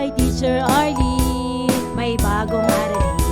kay Teacher Arlene, may bagong aralin.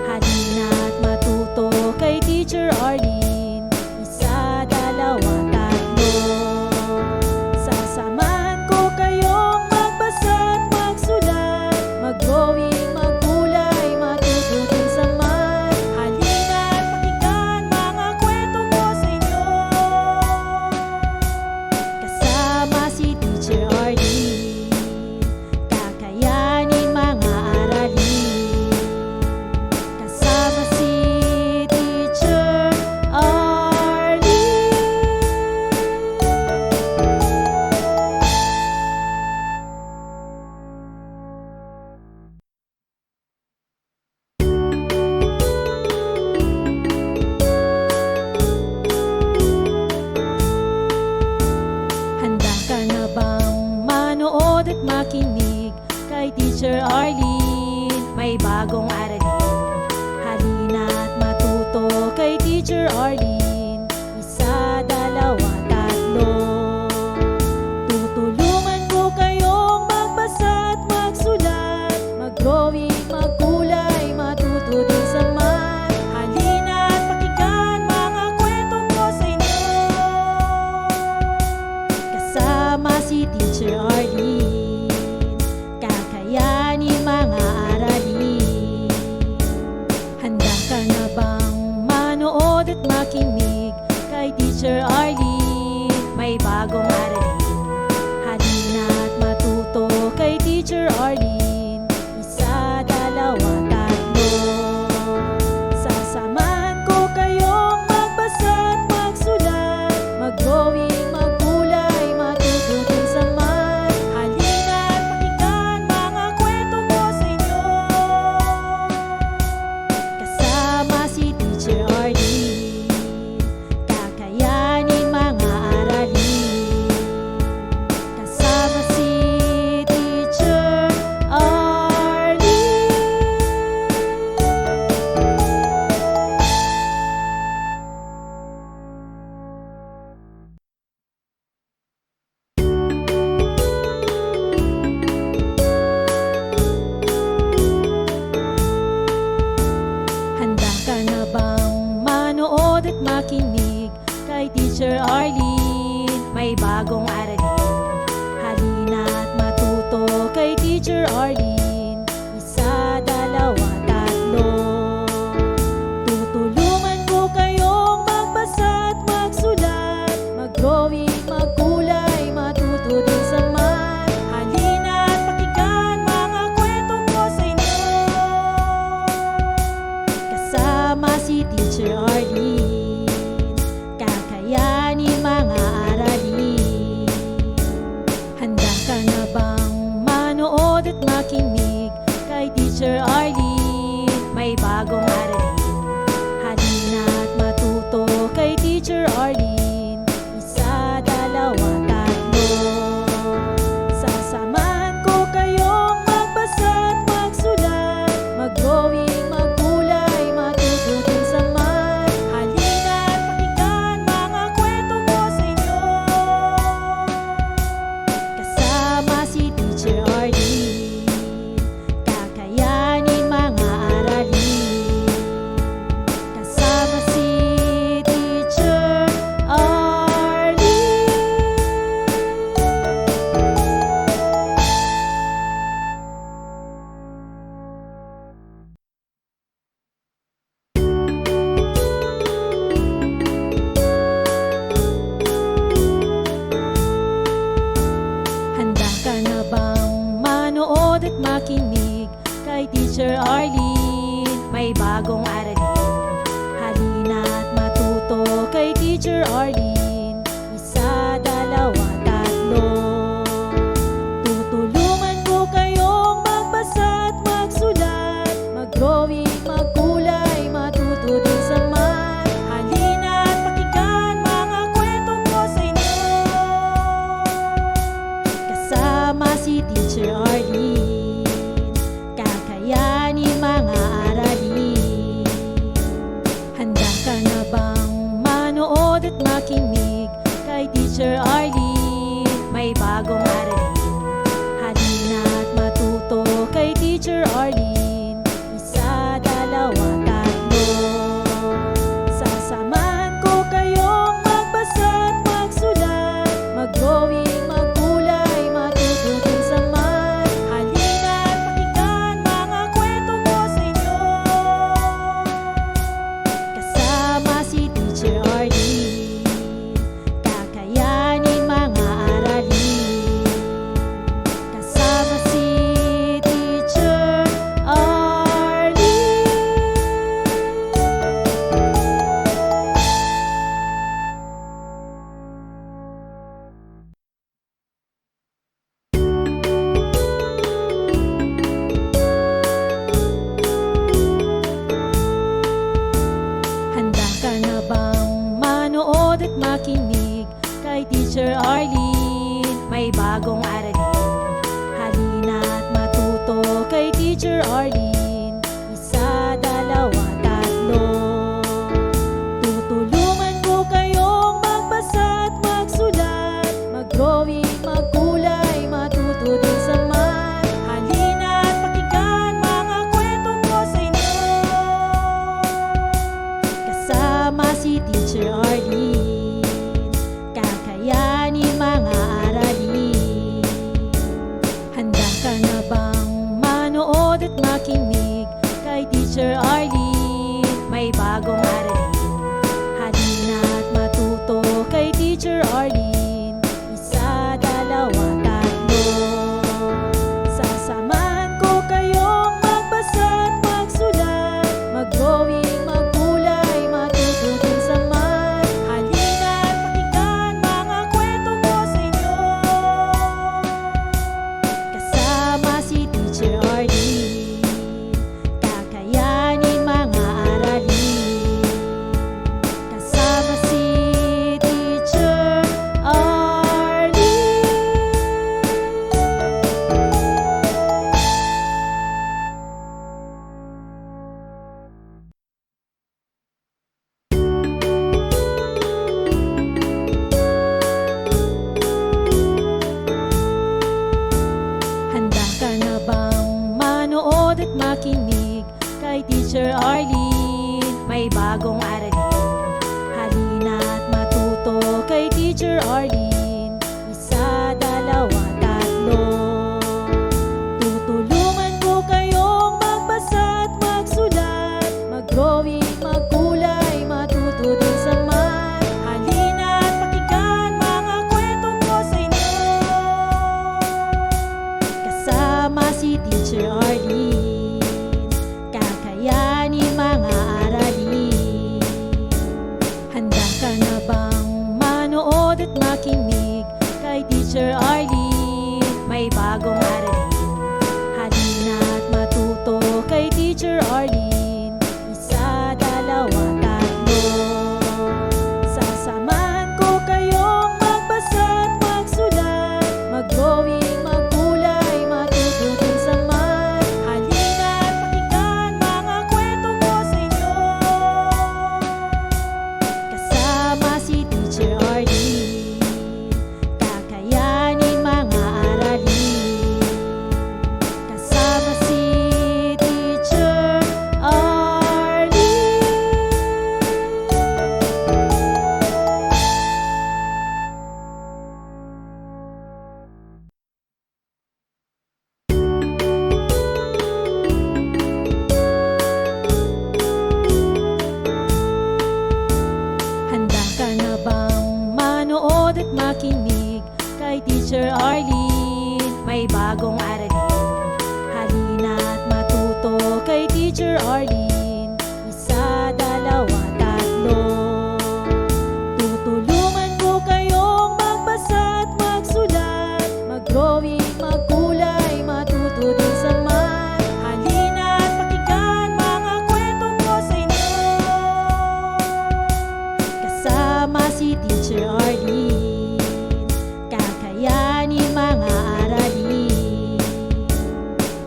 Halina't matuto kay Teacher Arlene, isa, dalawa, tatlo. Sasamahan ko kayong magbasa't magsulat, mag-drawing, maggulay, matuto din sa math. Halina't pakinggan mga kwento ko sa inyo, kasama si Teacher Arlene, kakayanin mga aralin. Kasama si Teacher Arlene. Handa ka na bang manood at makinig kay Teacher Arlene, may bagong aralin? Halina't matuto kay Teacher Arlene, isa, dalawa, tatlo. Tutulungan ko kayong magbasa at magsulat, mag-drawing, maggulay, matuto din sa math. Halina't pakinggan mga kwento ko sa inyo, kasama si Teacher Arlene, kakayanin mga aralin. Handa ka na bang manood at makinig kay Teacher Arlene, may bagong aralin? Halina't matuto kay Teacher Arlene, isa, dalawa, tatlo. Sasamahan ko kayong magbasa at magsulat, mag-drawing, maggulay, matuto din sa math. Halina't pakinggan mga kwento ko sa inyo, kasama si Teacher Arlene, kakayanin mga aralin. Kasama si Teacher Arlene. Handa ka na bang manood at makinig kay Teacher Arlene, may bagong aralin? Halina't matuto kay Teacher Arlene, isa, dalawa, tatlo. Tutulungan ko kayong magbasa at magsulat, mag-drawing, maggulay, matuto din sa math. Halina't pakinggan mga kwento ko sa inyo, kasama si Teacher Arlene, kakayanin mga aralin. Handa ka na bang manood at makinig kay Teacher Arlene, may bagong aralin? Halina't matuto kay Teacher Arlene, isa, dalawa, tatlo. Sasamahan ko kayong magbasa at magsulat, mag-drawing, maggulay, matuto din sa math. Halina't pakinggan mga kwento ko sa inyo, kasama si Teacher Arlene, kakayanin mga aralin. Kasama si Teacher Arlene. Handa ka na bang manood at makinig kay Teacher Arlene, may bagong aralin? Halina't matuto kay Teacher Arlene, isa, dalawa, tatlo. Tutulungan ko kayong magbasa at magsulat, mag-drawing, maggulay, matuto din sa math. Halina't pakinggan mga kwento ko sa inyo, kasama si Teacher Arlene, kakayanin mga aralin. Handa ka na bang manood at makinig Teacher Arlene. Isa, dalawa, tatlo. Tutulungan ko kayong magbasa at magsulat, mag-drawing, magkulay, matuto din sa math. Halina at pakinggan mga kwento ko sa inyo. Kasama si Teacher Arlene, kakayanin mga aralin. Handa ka na bang manood at makinig kay Teacher Arlene? May bagong aralin. Halina at matuto kay Teacher Arlene. Isa, dalawa, tatlo. Sasamahan ko kayong magbasa at magsulat, mag-drawing, magkulay, matuto din sa math. Halina at pakinggan mga kwento ko sa inyo. Kasama si Teacher Arlene, kakayanin mga aralin. Kasama si Teacher Arlene. Handa ka na bang manood at makinig kay Teacher Arlene? May bagong aralin. Halina at matuto kay Teacher Arlene. Isa, dalawa, tatlo. Tutulungan ko kayong magbasa at magsulat, mag-drawing, magkulay, matuto din sa math. Halina at pakinggan mga kwento ko sa inyo. Kasama si Teacher Arlene, kakayanin mga aralin. Handa ka na bang manood at makinig kay Teacher Arlene? May bagong aralin. Halina at matuto kay Teacher Arlene. Isa, dalawa, tatlo. Sasamahan ko kayong magbasa at magsulat, mag-drawing, magkulay, matuto din sa math. Halina at pakinggan mga kwento ko sa inyo. Kasama si Teacher Arlene, kakayanin mga aralin. Kasama si Teacher Arlene. Handa ka na bang manood at makinig kay Teacher Arlene? May bagong aralin. Halina at matuto kay Teacher Arlene. Isa, dalawa, tatlo. Tutulungan ko kayong magbasa at magsulat, mag-drawing, magkulay, matuto din sa math. Halina at pakinggan mga kwento ko sa inyo. Kasama si Teacher Arlene, kakayanin mga aralin.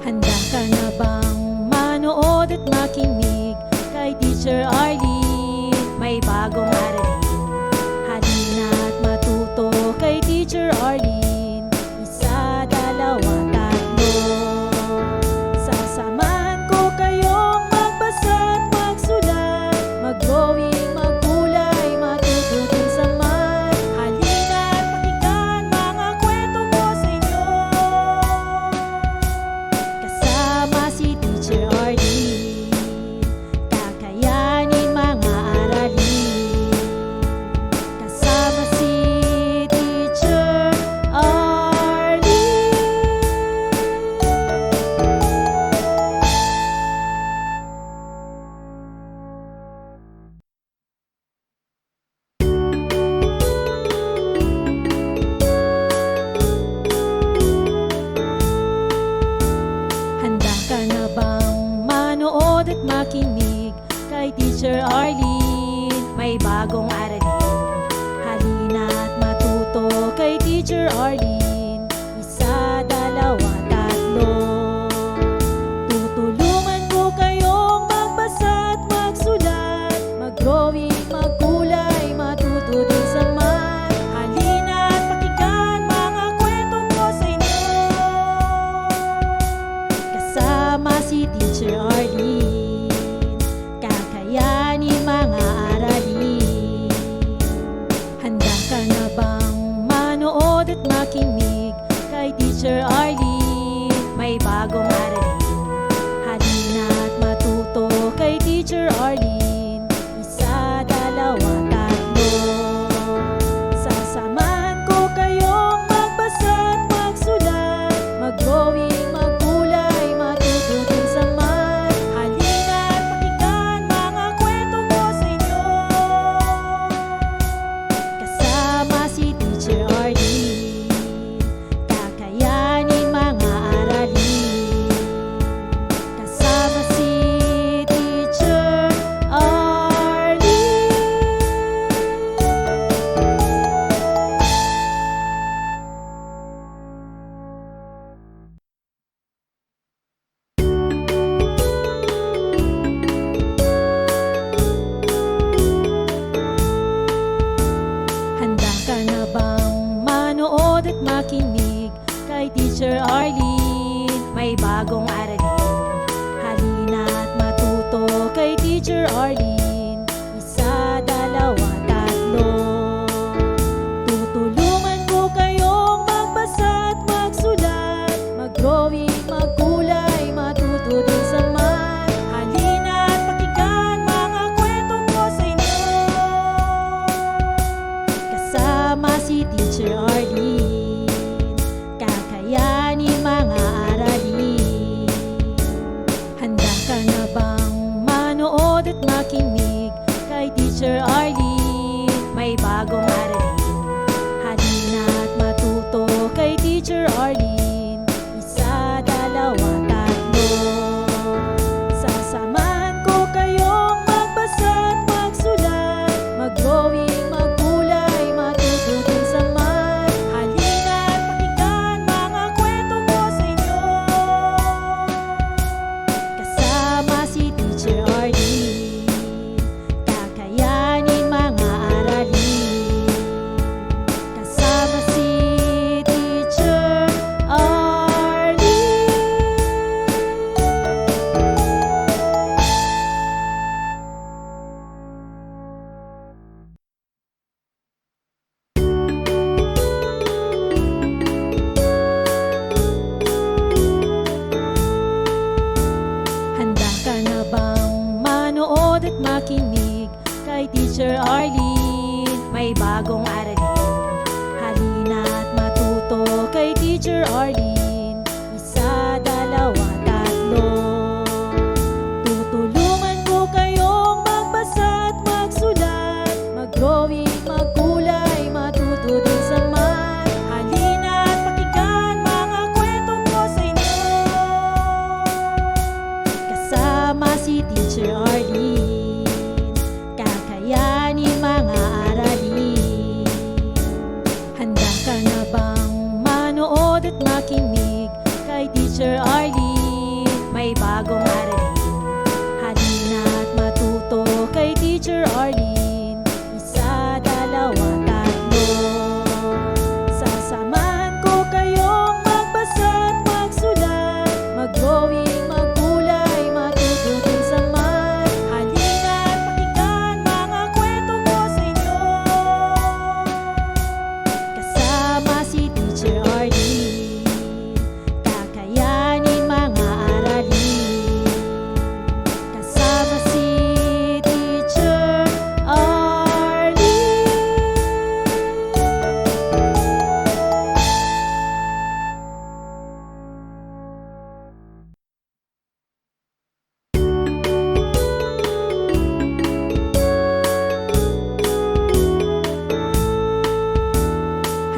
Handa ka na bang manood at makinig kay Teacher Arlene? May bagong aralin. Halina at matuto kay Teacher Arlene. Isa, dalawa, tatlo. Sasamahan ko kayong magbasa at magsulat, mag-drawing, magkulay, matuto din sa math. Halina at pakinggan mga kwento ko sa inyo. Kasama si Teacher Arlene, kakayanin mga aralin. Kasama si Teacher Arlene. Handa ka na bang manood at makinig kay Teacher Arlene? May bagong aralin. Halina at matuto kay Teacher Arlene. Isa, dalawa, tatlo. si Teacher Arlene, kakayanin mga aralin. Handa ka na bang manood at makinig kay Teacher Arlene? May bagong aralin, halina at matuto kay Teacher Arlene. Isa, dalawa, tatlo. Sasamahan ko kayong magbasa at magsulat, mag-drawing, magkulay, matuto din sa math. Halina at pakinggan mga kwento ko sa inyo, kasama si Teacher Arlene, kakayanin mga aralin. Kasama si Teacher Arlene. Handa ka na bang manood at makinig kay Teacher Arlene? May bagong aralin, halina at matuto kay Teacher Arlene. Isa, dalawa, tatlo. Tutulungan ko kayong magbasa at magsulat, mag-drawing, magkulay, matuto din sa math. Halina at pakinggan mga kwento ko sa inyo, kasama si Teacher Arlene, kakayanin mga aralin. Handa ka na bang manood at makinig kay Teacher Arlene? May bagong aralin, halina at matuto kay Teacher Arlene. Isa, dalawa, tatlo. Sasamahan ko kayong magbasa at magsulat, mag-drawing, magkulay, matuto din sa math. Halina at pakinggan mga kwento ko sa inyo, kasama si Teacher Arlene, kakayanin mga aralin. Kasama si Teacher Arlene. Handa ka na bang manood at makinig kay Teacher Arlene? May bagong aralin, halina at matuto kay Teacher Arlene. Isa, dalawa, tatlo. Tutulungan ko kayong magbasa at magsulat, mag-drawing, magkulay, matuto din sa math. Halina at pakinggan mga kwento ko sa inyo, kasama si Teacher Arlene, kakayanin mga aralin. Handa ka na bang manood at makinig kay Teacher Arlene? May bagong aralin, halina at matuto kay Teacher Arlene. Isa, dalawa, tatlo. Sasamahan ko kayong magbasa at magsulat, mag-drawing, magkulay, matuto din sa math. Halina at pakinggan mga kwento ko sa inyo, kasama si Teacher Arlene, kakayanin mga aralin. Kasama si Teacher Arlene.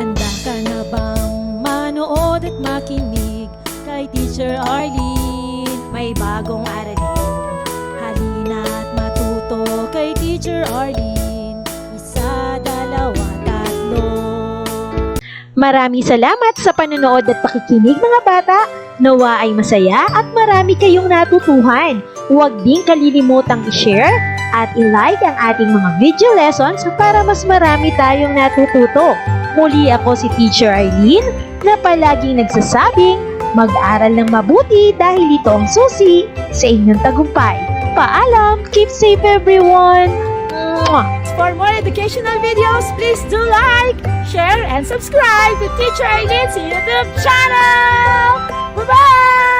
Handa ka na bang manood at makinig kay Teacher Arlene? May bagong aralin, halina at matuto kay Teacher Arlene. Isa, dalawa, tatlo. Maraming salamat sa panonood at pakikinig mga bata. Nawa ay masaya at marami kayong natutuhan. Huwag din kalilimutang i-share at i-like ang ating mga video lessons para mas marami tayong natututo. Muli ako si Teacher Arlene na palaging nagsasabing, Mag-aral ng mabuti dahil ito ang susi sa inyong tagumpay. Paalam! Keep safe everyone! Mwah! For more educational videos, please do like, share, and subscribe to Teacher Arlene's YouTube channel! Bye-bye!